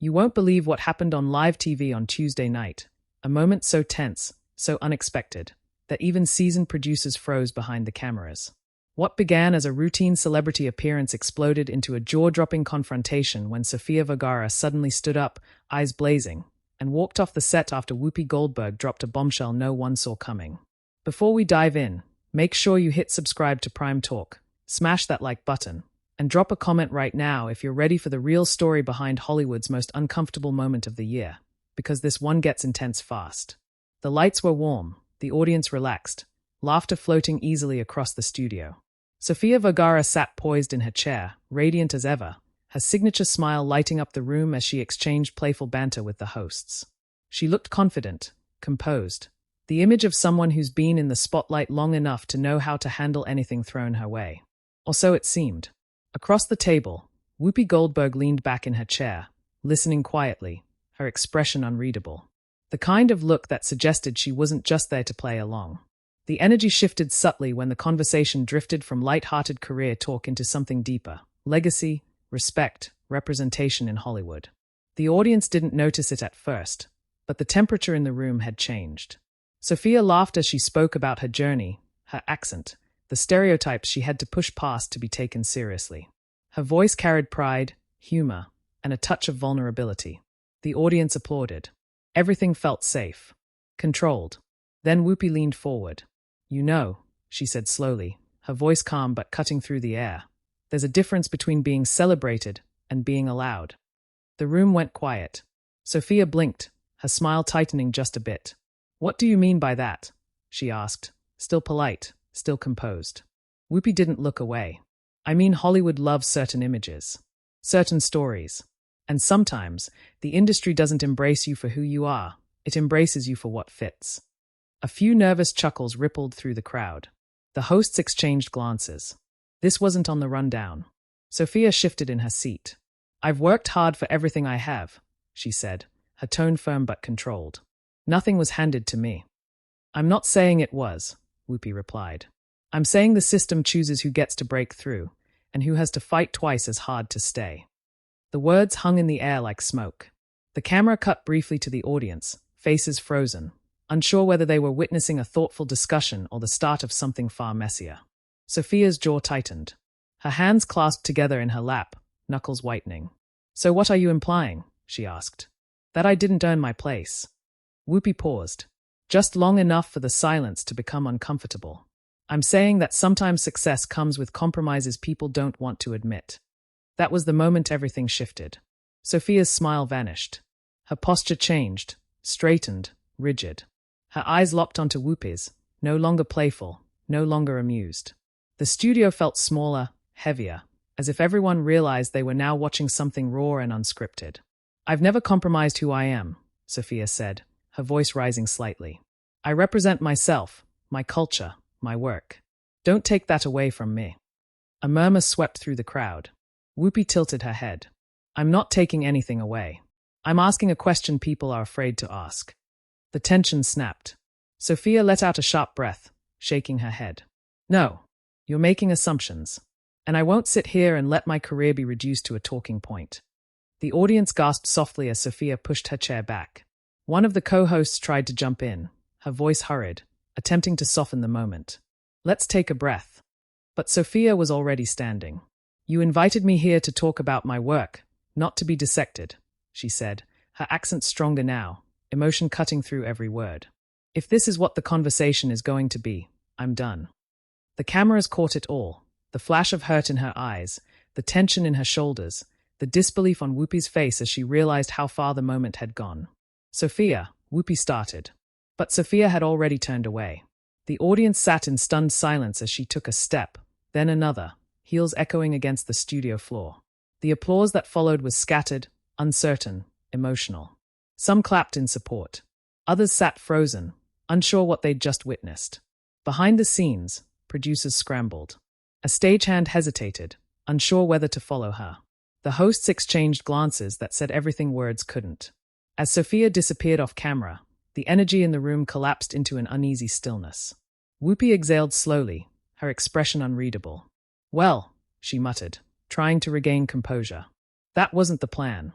You won't believe what happened on live TV on Tuesday night. A moment so tense, so unexpected, that even seasoned producers froze behind the cameras. What began as a routine celebrity appearance exploded into a jaw-dropping confrontation when Sofia Vergara suddenly stood up, eyes blazing, and walked off the set after Whoopi Goldberg dropped a bombshell no one saw coming. Before we dive in, make sure you hit subscribe to Prime Talk, smash that like button, and drop a comment right now if you're ready for the real story behind Hollywood's most uncomfortable moment of the year, because this one gets intense fast. The lights were warm, the audience relaxed, laughter floating easily across the studio. Sofia Vergara sat poised in her chair, radiant as ever, her signature smile lighting up the room as she exchanged playful banter with the hosts. She looked confident, composed, the image of someone who's been in the spotlight long enough to know how to handle anything thrown her way. Or so it seemed. Across the table, Whoopi Goldberg leaned back in her chair, listening quietly, her expression unreadable. The kind of look that suggested she wasn't just there to play along. The energy shifted subtly when the conversation drifted from light-hearted career talk into something deeper: legacy, respect, representation in Hollywood. The audience didn't notice it at first, but the temperature in the room had changed. Sofia laughed as she spoke about her journey, her accent, the stereotypes she had to push past to be taken seriously. Her voice carried pride, humor, and a touch of vulnerability. The audience applauded. Everything felt safe, controlled. Then Whoopi leaned forward. "You know," she said slowly, her voice calm but cutting through the air, "there's a difference between being celebrated and being allowed." The room went quiet. Sofia blinked, her smile tightening just a bit. "What do you mean by that?" she asked, still polite, still composed. Whoopi didn't look away. "I mean, Hollywood loves certain images, certain stories. And sometimes, the industry doesn't embrace you for who you are, it embraces you for what fits." A few nervous chuckles rippled through the crowd. The hosts exchanged glances. This wasn't on the rundown. Sofia shifted in her seat. "I've worked hard for everything I have," she said, her tone firm but controlled. "Nothing was handed to me." "I'm not saying it was," Whoopi replied. "I'm saying the system chooses who gets to break through, and who has to fight twice as hard to stay." The words hung in the air like smoke. The camera cut briefly to the audience, faces frozen, unsure whether they were witnessing a thoughtful discussion or the start of something far messier. Sofia's jaw tightened. Her hands clasped together in her lap, knuckles whitening. "So what are you implying?" she asked. "That I didn't earn my place." Whoopi paused, just long enough for the silence to become uncomfortable. "I'm saying that sometimes success comes with compromises people don't want to admit." That was the moment everything shifted. Sofia's smile vanished. Her posture changed, straightened, rigid. Her eyes locked onto Whoopi's, no longer playful, no longer amused. The studio felt smaller, heavier, as if everyone realized they were now watching something raw and unscripted. "I've never compromised who I am," Sofia said, her voice rising slightly. "I represent myself, my culture, my work. Don't take that away from me." A murmur swept through the crowd. Whoopi tilted her head. "I'm not taking anything away. I'm asking a question people are afraid to ask." The tension snapped. Sofia let out a sharp breath, shaking her head. "No, you're making assumptions. And I won't sit here and let my career be reduced to a talking point." The audience gasped softly as Sofia pushed her chair back. One of the co-hosts tried to jump in, her voice hurried, attempting to soften the moment. "Let's take a breath." But Sofia was already standing. "You invited me here to talk about my work, not to be dissected," she said, her accent stronger now, emotion cutting through every word. "If this is what the conversation is going to be, I'm done." The cameras caught it all, the flash of hurt in her eyes, the tension in her shoulders, the disbelief on Whoopi's face as she realized how far the moment had gone. "Sofia," Whoopi started. But Sofia had already turned away. The audience sat in stunned silence as she took a step, then another, heels echoing against the studio floor. The applause that followed was scattered, uncertain, emotional. Some clapped in support. Others sat frozen, unsure what they'd just witnessed. Behind the scenes, producers scrambled. A stagehand hesitated, unsure whether to follow her. The hosts exchanged glances that said everything words couldn't. As Sofia disappeared off camera, the energy in the room collapsed into an uneasy stillness. Whoopi exhaled slowly, her expression unreadable. "Well," she muttered, trying to regain composure. "That wasn't the plan."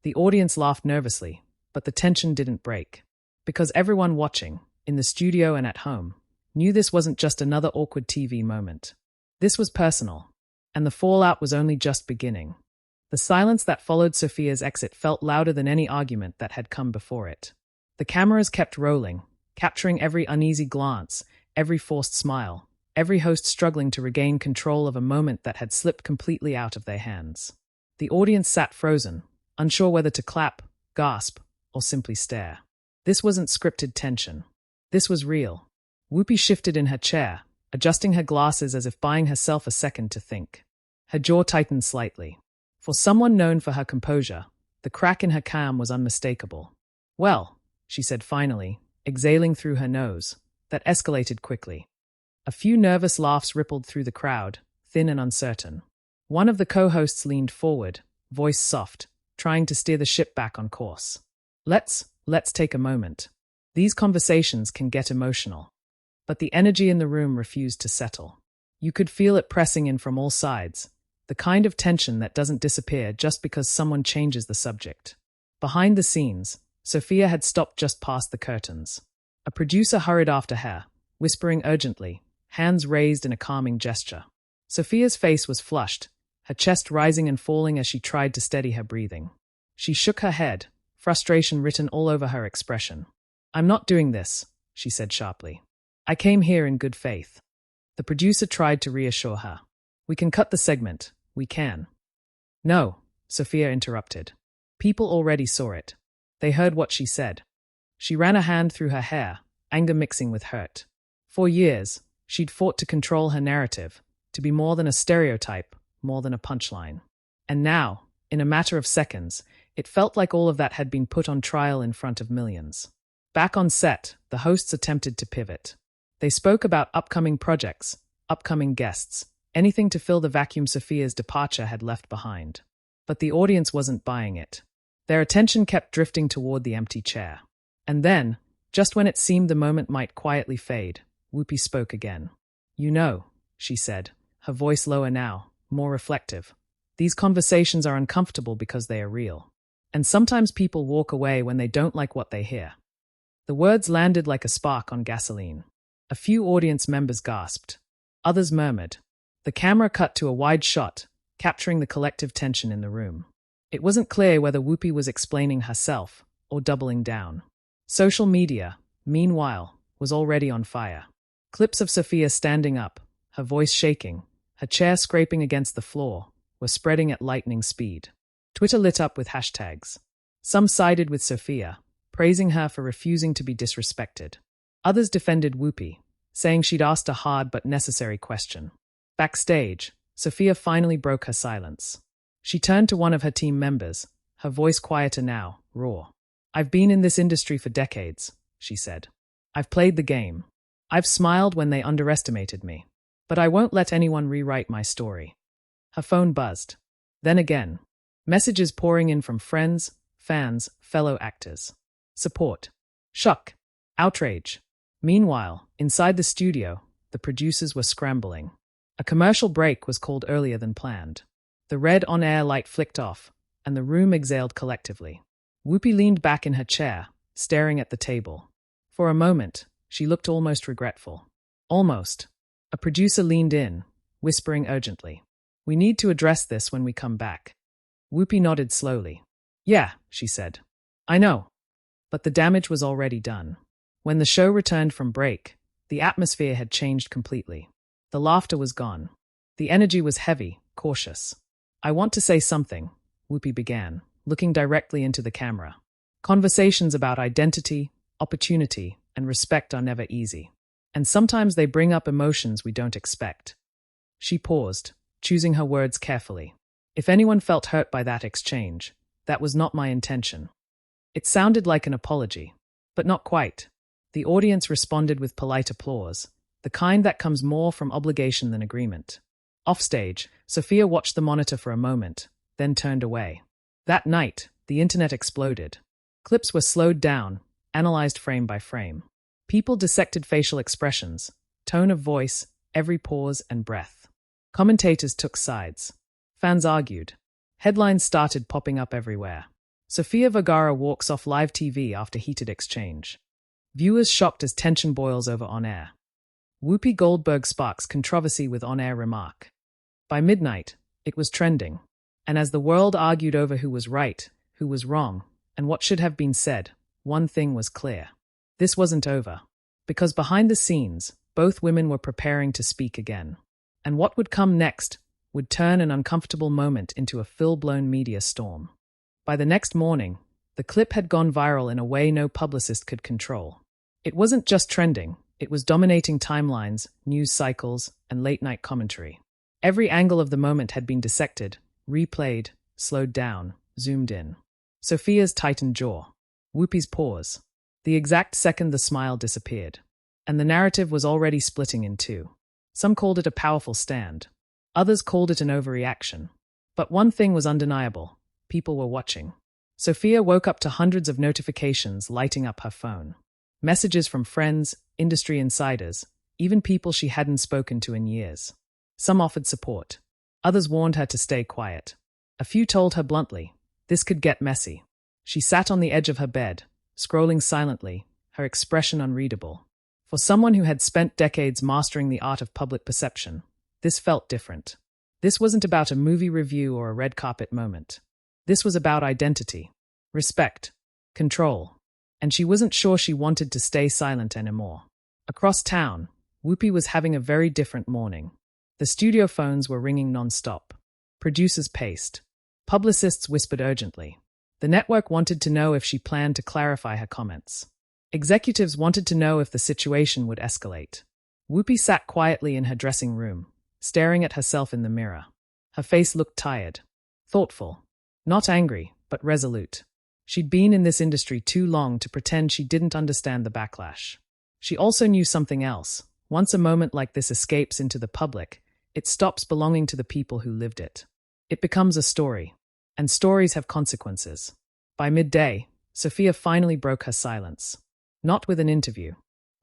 The audience laughed nervously, but the tension didn't break. Because everyone watching, in the studio and at home, knew this wasn't just another awkward TV moment. This was personal, and the fallout was only just beginning. The silence that followed Sofia's exit felt louder than any argument that had come before it. The cameras kept rolling, capturing every uneasy glance, every forced smile, every host struggling to regain control of a moment that had slipped completely out of their hands. The audience sat frozen, unsure whether to clap, gasp, or simply stare. This wasn't scripted tension. This was real. Whoopi shifted in her chair, adjusting her glasses as if buying herself a second to think. Her jaw tightened slightly. For someone known for her composure, the crack in her calm was unmistakable. "Well," she said finally, exhaling through her nose. That escalated quickly. A few nervous laughs rippled through the crowd, thin and uncertain. One of the co-hosts leaned forward, voice soft, trying to steer the ship back on course. Let's take a moment. These conversations can get emotional." But the energy in the room refused to settle. You could feel it pressing in from all sides, the kind of tension that doesn't disappear just because someone changes the subject. Behind the scenes, Sofia had stopped just past the curtains. A producer hurried after her, whispering urgently, hands raised in a calming gesture. Sofia's face was flushed, her chest rising and falling as she tried to steady her breathing. She shook her head, frustration written all over her expression. "I'm not doing this," she said sharply. "I came here in good faith." The producer tried to reassure her. "We can cut the segment. We can." "No," Sofia interrupted. People already saw it. They heard what she said. She ran a hand through her hair, anger mixing with hurt. For years, she'd fought to control her narrative, to be more than a stereotype, more than a punchline. And now, in a matter of seconds, it felt like all of that had been put on trial in front of millions. Back on set, the hosts attempted to pivot. They spoke about upcoming projects, upcoming guests, anything to fill the vacuum Sofia's departure had left behind. But the audience wasn't buying it. Their attention kept drifting toward the empty chair. And then, just when it seemed the moment might quietly fade, Whoopi spoke again. "You know," she said, her voice lower now, more reflective. "These conversations are uncomfortable because they are real. And sometimes people walk away when they don't like what they hear." The words landed like a spark on gasoline. A few audience members gasped. Others murmured. The camera cut to a wide shot, capturing the collective tension in the room. It wasn't clear whether Whoopi was explaining herself or doubling down. Social media, meanwhile, was already on fire. Clips of Sofia standing up, her voice shaking, her chair scraping against the floor, were spreading at lightning speed. Twitter lit up with hashtags. Some sided with Sofia, praising her for refusing to be disrespected. Others defended Whoopi, saying she'd asked a hard but necessary question. Backstage, Sofia finally broke her silence. She turned to one of her team members, her voice quieter now, raw. "I've been in this industry for decades," she said. "I've played the game. I've smiled when they underestimated me. But I won't let anyone rewrite my story." Her phone buzzed. Then again. Messages pouring in from friends, fans, fellow actors. Support. Shock. Outrage. Meanwhile, inside the studio, the producers were scrambling. A commercial break was called earlier than planned. The red on-air light flicked off, and the room exhaled collectively. Whoopi leaned back in her chair, staring at the table. For a moment, she looked almost regretful. Almost. A producer leaned in, whispering urgently. "We need to address this when we come back." Whoopi nodded slowly. "Yeah," she said. "I know." But the damage was already done. When the show returned from break, the atmosphere had changed completely. The laughter was gone. The energy was heavy, cautious. "I want to say something," Whoopi began, looking directly into the camera. "Conversations about identity, opportunity, and respect are never easy. And sometimes they bring up emotions we don't expect." She paused, choosing her words carefully. "If anyone felt hurt by that exchange, that was not my intention." It sounded like an apology, but not quite. The audience responded with polite applause, the kind that comes more from obligation than agreement. Offstage, Sofia watched the monitor for a moment, then turned away. That night, the internet exploded. Clips were slowed down, analyzed frame by frame. People dissected facial expressions, tone of voice, every pause and breath. Commentators took sides. Fans argued. Headlines started popping up everywhere. Sofia Vergara walks off live TV after heated exchange. Viewers shocked as tension boils over on-air. Whoopi Goldberg sparks controversy with on-air remark. By midnight, it was trending. And as the world argued over who was right, who was wrong, and what should have been said, one thing was clear. This wasn't over. Because behind the scenes, both women were preparing to speak again. And what would come next would turn an uncomfortable moment into a full-blown media storm. By the next morning, the clip had gone viral in a way no publicist could control. It wasn't just trending, it was dominating timelines, news cycles, and late-night commentary. Every angle of the moment had been dissected, replayed, slowed down, zoomed in. Sofia's tightened jaw. Whoopi's pause. The exact second the smile disappeared. And the narrative was already splitting in two. Some called it a powerful stand. Others called it an overreaction. But one thing was undeniable. People were watching. Sofia woke up to hundreds of notifications lighting up her phone. Messages from friends, industry insiders, even people she hadn't spoken to in years. Some offered support. Others warned her to stay quiet. A few told her bluntly, this could get messy. She sat on the edge of her bed, scrolling silently, her expression unreadable. For someone who had spent decades mastering the art of public perception, this felt different. This wasn't about a movie review or a red carpet moment. This was about identity, respect, control, and she wasn't sure she wanted to stay silent anymore. Across town, Whoopi was having a very different morning. The studio phones were ringing non-stop. Producers paced. Publicists whispered urgently. The network wanted to know if she planned to clarify her comments. Executives wanted to know if the situation would escalate. Whoopi sat quietly in her dressing room, staring at herself in the mirror. Her face looked tired, thoughtful. Not angry, but resolute. She'd been in this industry too long to pretend she didn't understand the backlash. She also knew something else. Once a moment like this escapes into the public, it stops belonging to the people who lived it. It becomes a story. And stories have consequences. By midday, Sofia finally broke her silence. Not with an interview.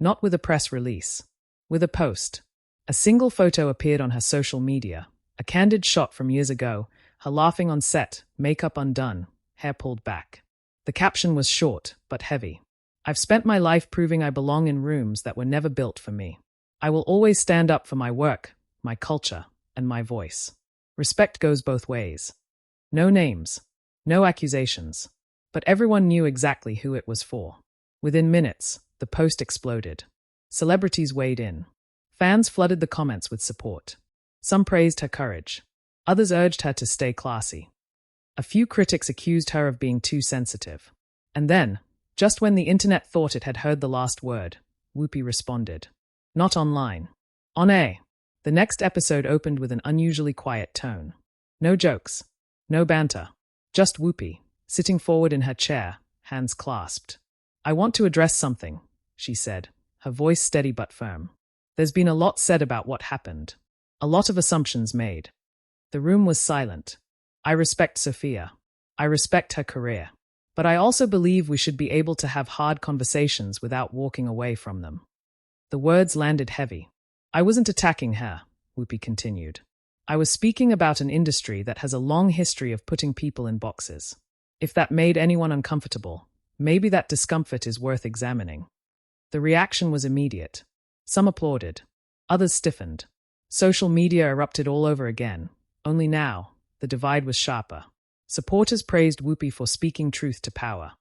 Not with a press release. With a post. A single photo appeared on her social media. A candid shot from years ago, her laughing on set, makeup undone, hair pulled back. The caption was short, but heavy. I've spent my life proving I belong in rooms that were never built for me. I will always stand up for my work, my culture, and my voice. Respect goes both ways. No names. No accusations. But everyone knew exactly who it was for. Within minutes, the post exploded. Celebrities weighed in. Fans flooded the comments with support. Some praised her courage. Others urged her to stay classy. A few critics accused her of being too sensitive. And then, just when the internet thought it had heard the last word, Whoopi responded. Not online. On air. The next episode opened with an unusually quiet tone. No jokes. No banter. Just Whoopi, sitting forward in her chair, hands clasped. I want to address something, she said, her voice steady but firm. There's been a lot said about what happened. A lot of assumptions made. The room was silent. I respect Sofia. I respect her career. But I also believe we should be able to have hard conversations without walking away from them. The words landed heavy. I wasn't attacking her, Whoopi continued. I was speaking about an industry that has a long history of putting people in boxes. If that made anyone uncomfortable, maybe that discomfort is worth examining. The reaction was immediate. Some applauded. Others stiffened. Social media erupted all over again. Only now, the divide was sharper. Supporters praised Whoopi for speaking truth to power.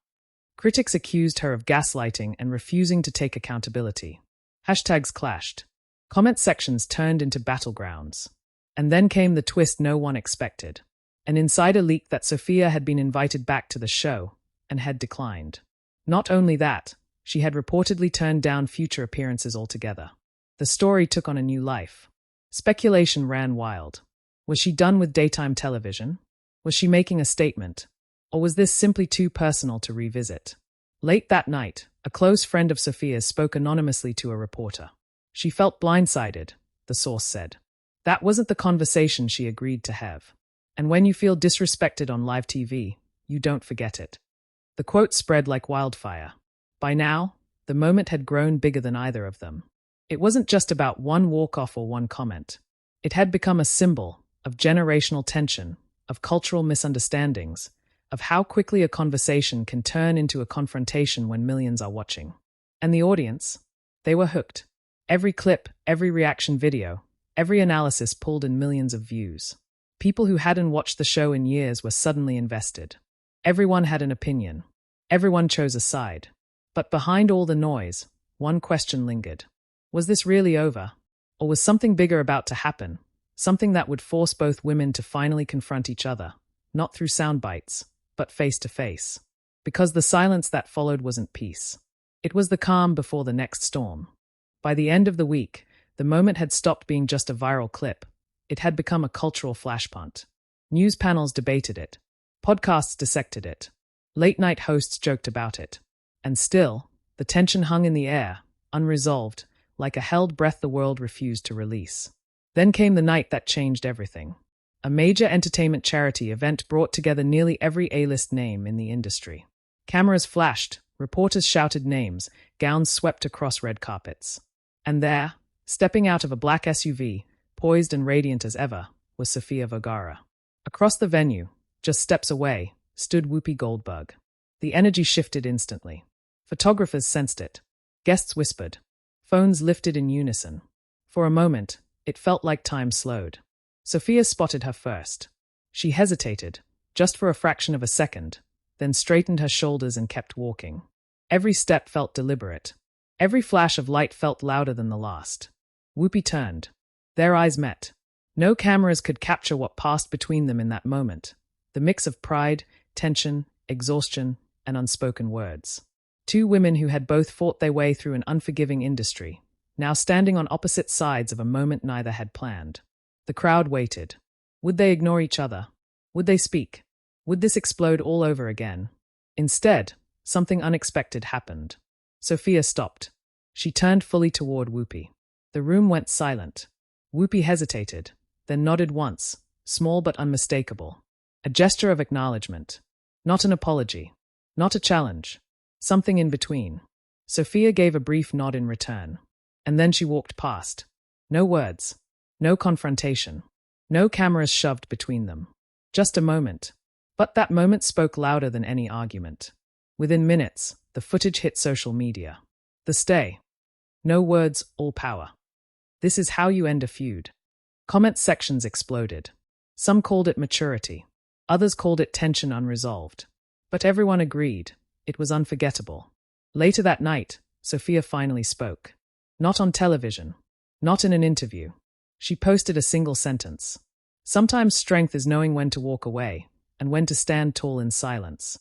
Critics accused her of gaslighting and refusing to take accountability. Hashtags clashed. Comment sections turned into battlegrounds. And then came the twist no one expected. An insider leaked that Sofia had been invited back to the show and had declined. Not only that, she had reportedly turned down future appearances altogether. The story took on a new life. Speculation ran wild. Was she done with daytime television? Was she making a statement? Or was this simply too personal to revisit? Late that night, a close friend of Sofia's spoke anonymously to a reporter. She felt blindsided, the source said. That wasn't the conversation she agreed to have. And when you feel disrespected on live TV, you don't forget it. The quote spread like wildfire. By now, the moment had grown bigger than either of them. It wasn't just about one walk-off or one comment. It had become a symbol of generational tension, of cultural misunderstandings, of how quickly a conversation can turn into a confrontation when millions are watching. And the audience? They were hooked. Every clip, every reaction video, every analysis pulled in millions of views. People who hadn't watched the show in years were suddenly invested. Everyone had an opinion. Everyone chose a side. But behind all the noise, one question lingered. Was this really over? Or was something bigger about to happen? Something that would force both women to finally confront each other, not through sound bites, but face to face. Because the silence that followed wasn't peace. It was the calm before the next storm. By the end of the week, the moment had stopped being just a viral clip. It had become a cultural flashpoint. News panels debated it. Podcasts dissected it. Late-night hosts joked about it. And still, the tension hung in the air, unresolved, like a held breath the world refused to release. Then came the night that changed everything. A major entertainment charity event brought together nearly every A-list name in the industry. Cameras flashed, reporters shouted names, gowns swept across red carpets. And there, stepping out of a black SUV, poised and radiant as ever, was Sofia Vergara. Across the venue, just steps away, stood Whoopi Goldberg. The energy shifted instantly. Photographers sensed it. Guests whispered. Phones lifted in unison. For a moment, it felt like time slowed. Sofia spotted her first. She hesitated, just for a fraction of a second, then straightened her shoulders and kept walking. Every step felt deliberate. Every flash of light felt louder than the last. Whoopi turned. Their eyes met. No cameras could capture what passed between them in that moment. The mix of pride, tension, exhaustion, and unspoken words. Two women who had both fought their way through an unforgiving industry, now standing on opposite sides of a moment neither had planned. The crowd waited. Would they ignore each other? Would they speak? Would this explode all over again? Instead, something unexpected happened. Sofia stopped. She turned fully toward Whoopi. The room went silent. Whoopi hesitated, then nodded once, small but unmistakable. A gesture of acknowledgement. Not an apology. Not a challenge. Something in between. Sofia gave a brief nod in return. And then she walked past. No words. No confrontation. No cameras shoved between them. Just a moment. But that moment spoke louder than any argument. Within minutes, the footage hit social media. The stay. No words, all power. This is how you end a feud. Comment sections exploded. Some called it maturity. Others called it tension unresolved. But everyone agreed. It was unforgettable. Later that night, Sofia finally spoke. Not on television. Not in an interview. She posted a single sentence. Sometimes strength is knowing when to walk away, and when to stand tall in silence.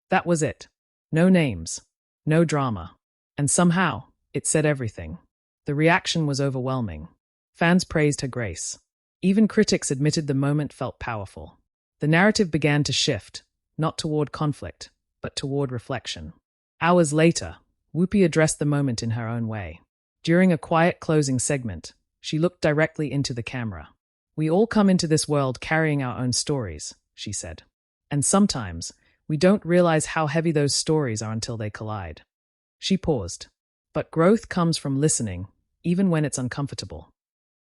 That was it. No names. No drama. And somehow, it said everything. The reaction was overwhelming. Fans praised her grace. Even critics admitted the moment felt powerful. The narrative began to shift, not toward conflict, but toward reflection. Hours later, Whoopi addressed the moment in her own way. During a quiet closing segment, she looked directly into the camera. We all come into this world carrying our own stories, she said. And sometimes, we don't realize how heavy those stories are until they collide. She paused. But growth comes from listening, even when it's uncomfortable.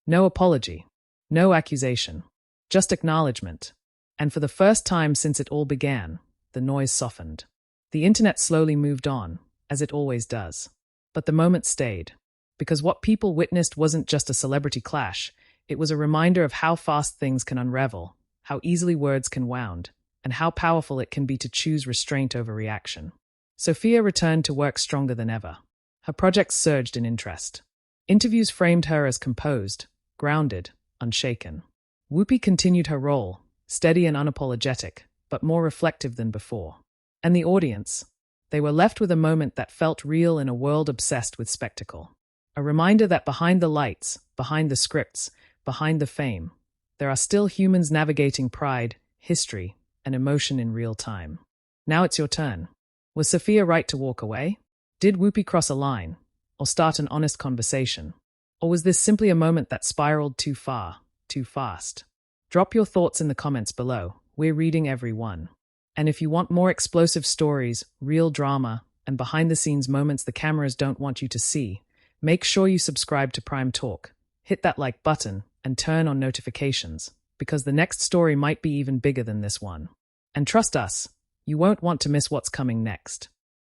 No apology. No accusation. Just acknowledgement. And for the first time since it all began, the noise softened. The internet slowly moved on, as it always does. But the moment stayed. Because what people witnessed wasn't just a celebrity clash, it was a reminder of how fast things can unravel, how easily words can wound, and how powerful it can be to choose restraint over reaction. Sofia returned to work stronger than ever. Her projects surged in interest. Interviews framed her as composed, grounded, unshaken. Whoopi continued her role, steady and unapologetic, but more reflective than before. And the audience? They were left with a moment that felt real in a world obsessed with spectacle. A reminder that behind the lights, behind the scripts, behind the fame, there are still humans navigating pride, history, and emotion in real time. Now it's your turn. Was Sofia right to walk away? Did Whoopi cross a line, or start an honest conversation? Or was this simply a moment that spiraled too far, too fast? Drop your thoughts in the comments below. We're reading every one. And if you want more explosive stories, real drama, and behind-the-scenes moments the cameras don't want you to see, make sure you subscribe to Prime Talk, hit that like button, and turn on notifications, because the next story might be even bigger than this one. And trust us, You won't want to miss what's coming next.